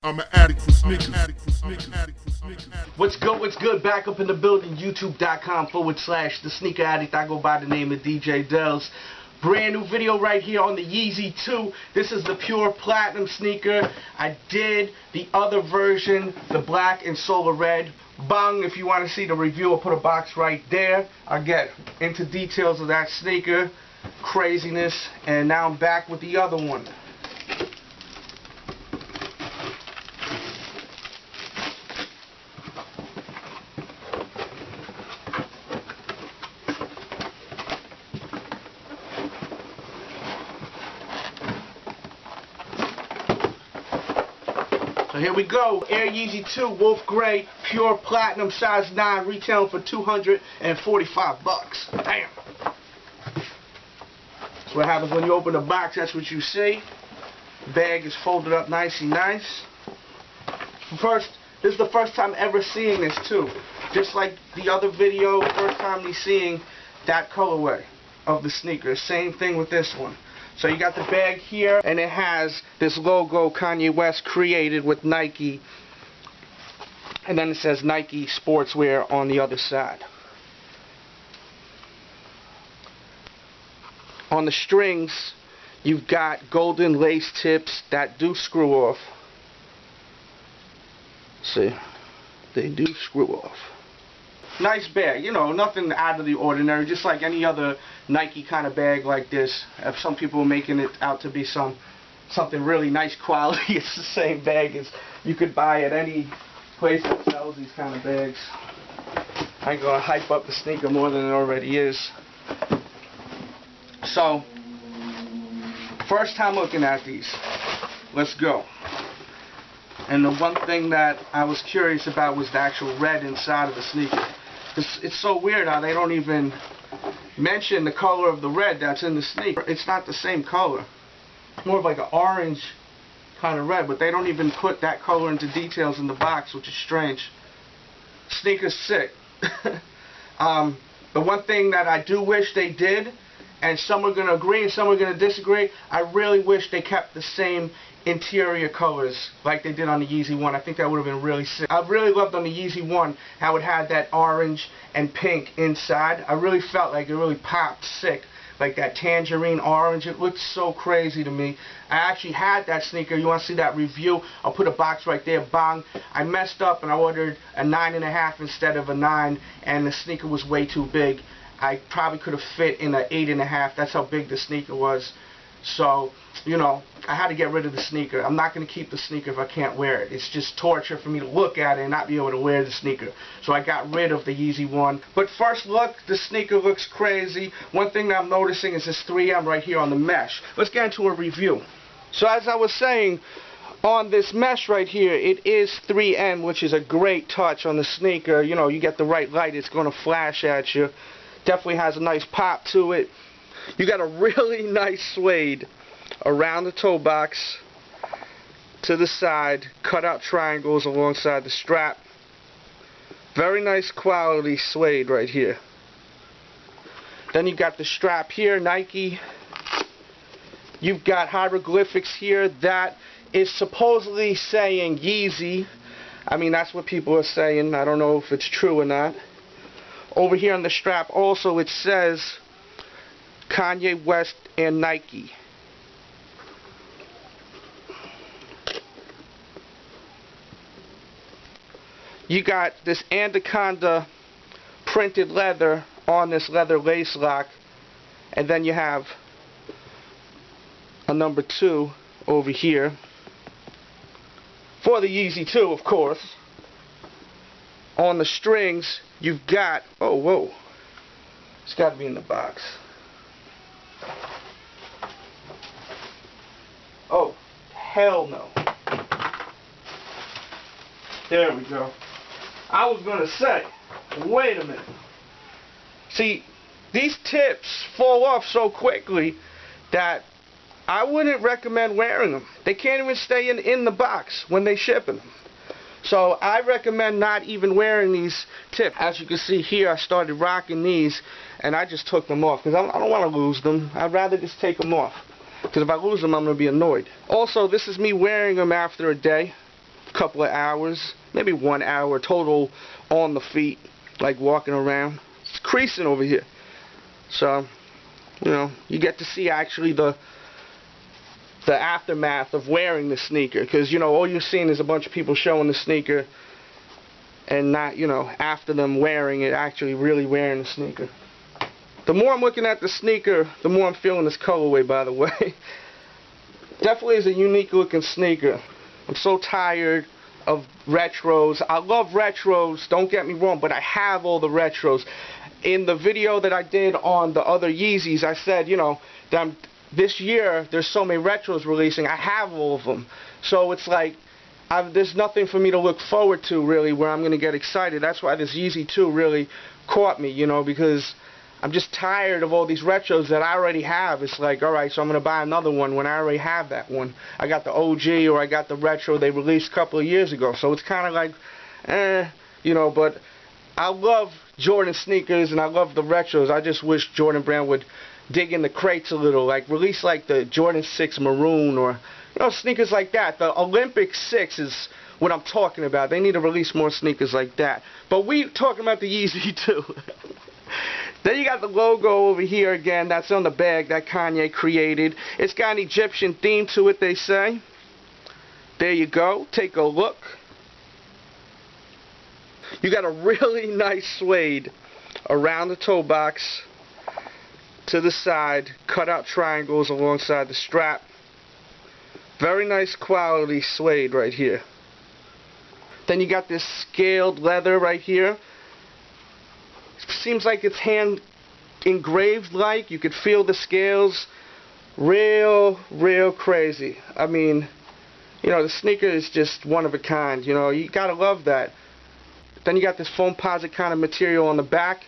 I'm an addict for sneakers. What's good? Back up in the building, youtube.com/the sneaker addict. I go by the name of DJ Delz. Brand new video right here on the Yeezy 2. This is the pure platinum sneaker. I did the other version, the black and solar red. Bang, if you want to see the review, I'll put a box right there. I'll get into details of that sneaker, craziness, and now I'm back with the other one. So here we go, Air Yeezy 2 Wolf Gray, pure platinum, size 9, retailing for $245. Damn. That's what happens when you open the box. That's what you see. The bag is folded up nicely nice. This is the first time ever seeing this too. Just like the other video, first time me seeing that colorway of the sneaker. Same thing with this one. So you got the bag here, and it has this logo Kanye West created with Nike, and then it says Nike Sportswear on the other side. On the strings, you've got golden lace tips that do screw off. See, they do screw off. Nice bag, you know, nothing out of the ordinary, just like any other Nike kind of bag like this. If some people are making it out to be something really nice quality, it's the same bag as you could buy at any place that sells these kind of bags. I ain't gonna hype up the sneaker more than it already is. So, first time looking at these. Let's go. And the one thing that I was curious about was the actual red inside of the sneaker. It's so weird how they don't even mention the color of the red that's in the sneaker. It's not the same color. More of like an orange kind of red, but they don't even put that color into details in the box, which is strange. Sneaker's sick. The one thing that I do wish they did, and some are going to agree and some are going to disagree, I really wish they kept the same interior colors like they did on the Yeezy 1. I think that would have been really sick. I really loved on the Yeezy 1 how it had that orange and pink inside. I really felt like it really popped sick. Like that tangerine orange. It looked so crazy to me. I actually had that sneaker. You want to see that review? I'll put a box right there. Bang. I messed up and I ordered a 9.5 instead of a 9, and the sneaker was way too big. I probably could have fit in an 8.5. That's how big the sneaker was. So, you know, I had to get rid of the sneaker. I'm not going to keep the sneaker if I can't wear it. It's just torture for me to look at it and not be able to wear the sneaker. So I got rid of the Yeezy 1. But first look, the sneaker looks crazy. One thing that I'm noticing is this 3M right here on the mesh. Let's get into a review. So as I was saying, on this mesh right here, it is 3M, which is a great touch on the sneaker. You know, you get the right light, it's going to flash at you. Definitely has a nice pop to it. You got a really nice suede around the toe box, to the side, cut out triangles alongside the strap. Very nice quality suede right here. Then you've got the strap here, Nike. You've got hieroglyphics here that is supposedly saying Yeezy. I mean, that's what people are saying. I don't know if it's true or not. Over here on the strap also it says Kanye West and Nike. You got this anaconda printed leather on this leather lace lock, and then you have a number 2 over here for the Yeezy 2, of course. On the strings you've got, oh whoa, it's got to be in the box. Oh, hell no. There we go. I was going to say, wait a minute. See, these tips fall off so quickly that I wouldn't recommend wearing them. They can't even stay in the box when they ship them. So I recommend not even wearing these tips. As you can see here, I started rocking these, and I just took them off because I don't want to lose them. I'd rather just take them off, because if I lose them, I'm going to be annoyed. Also, this is me wearing them after a day. couple of hours, maybe 1 hour total on the feet, like walking around. It's creasing over here. So, you know, you get to see actually the aftermath of wearing the sneaker, because, you know, all you're seeing is a bunch of people showing the sneaker and not, you know, after them wearing it, actually really wearing the sneaker. The more I'm looking at the sneaker, the more I'm feeling this colorway, by the way. Definitely is a unique looking sneaker. I'm so tired of retros. I love retros, don't get me wrong, but I have all the retros. In the video that I did on the other Yeezys, I said, you know, that this year there's so many retros releasing. I have all of them. So it's like, there's nothing for me to look forward to, really, where I'm going to get excited. That's why this Yeezy 2 really caught me, you know, because I'm just tired of all these retros that I already have. It's like, alright, so I'm going to buy another one when I already have that one. I got the OG, or I got the retro they released a couple of years ago. So it's kind of like, you know, but I love Jordan sneakers and I love the retros. I just wish Jordan Brand would dig in the crates a little, like release like the Jordan 6 Maroon, or, you know, sneakers like that. The Olympic 6 is what I'm talking about. They need to release more sneakers like that. But we talking about the Yeezy 2. Then you got the logo over here again. That's on the bag that Kanye created. It's got an Egyptian theme to it, they say. There you go. Take a look. You got a really nice suede around the toe box, to the side, cut out triangles alongside the strap. Very nice quality suede right here. Then you got this scaled leather right here. Seems like it's hand engraved, like you could feel the scales. Real crazy. I mean, you know, the sneaker is just one of a kind. You know, you gotta love that. Then you got this foam posit kind of material on the back.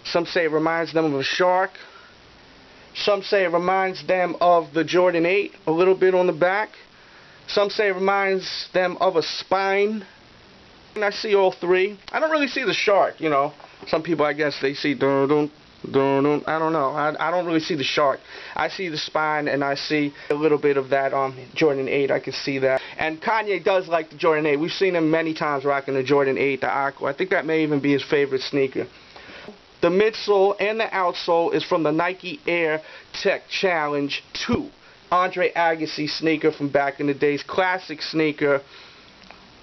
Some say it reminds them of a shark. Some say it reminds them of the Jordan 8 a little bit on the back. Some say it reminds them of a spine. And I see all three. I don't really see the shark, you know. Some people, I guess, they see dun dun dun dun. I don't know. I don't really see the shark. I see the spine, and I see a little bit of that on Jordan 8. I can see that. And Kanye does like the Jordan 8. We've seen him many times rocking the Jordan 8, the Aqua. I think that may even be his favorite sneaker. The midsole and the outsole is from the Nike Air Tech Challenge 2. Andre Agassi sneaker from back in the days. Classic sneaker.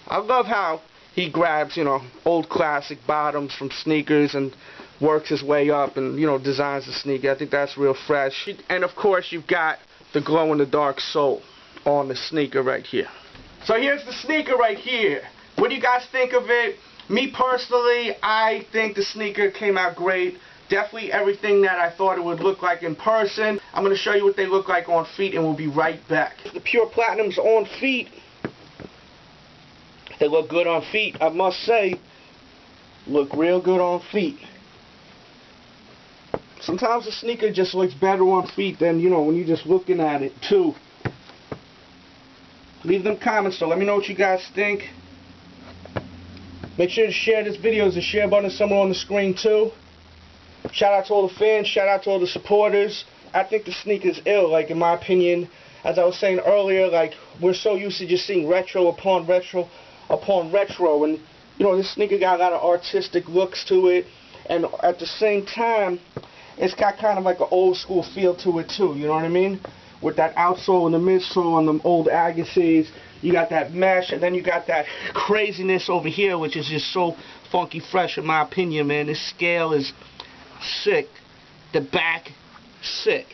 I love how he grabs, you know, old classic bottoms from sneakers and works his way up and, you know, designs the sneaker. I think that's real fresh. And of course you've got the glow-in-the-dark sole on the sneaker right here. So here's the sneaker right here. What do you guys think of it? Me personally, I think the sneaker came out great. Definitely everything that I thought it would look like in person. I'm going to show you what they look like on feet, and we'll be right back. The Pure Platinums on feet. They look good on feet, I must say. Look real good on feet. Sometimes the sneaker just looks better on feet than, you know, when you're just looking at it, too. Leave them comments, so let me know what you guys think. Make sure to share this video. There's a share button somewhere on the screen, too. Shout out to all the fans. Shout out to all the supporters. I think the sneaker's ill, like, in my opinion. As I was saying earlier, like, we're so used to just seeing retro upon retro upon retro, and you know, this sneaker got a lot of artistic looks to it, and at the same time it's got kind of like an old school feel to it too, you know what I mean, with that outsole and the midsole and them old Agassiz. You got that mesh, and then you got that craziness over here, which is just so funky fresh in my opinion, man. This scale is sick, the back sick.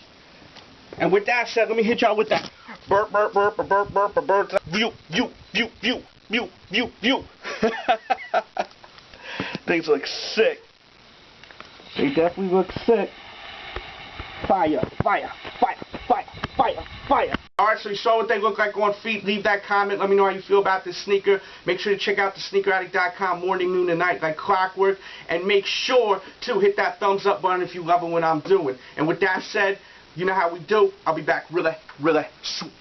And with that said, let me hit y'all with that burp burp burp burp burp burp burp view view view view view view view. Things look sick. They definitely look sick. Fire, fire, fire, fire, fire, fire. Alright, so you saw what they look like on feet. Leave that comment. Let me know how you feel about this sneaker. Make sure to check out the sneakeraddict.com morning, noon, and night like clockwork. And make sure to hit that thumbs up button if you love what I'm doing. And with that said, you know how we do. I'll be back really soon.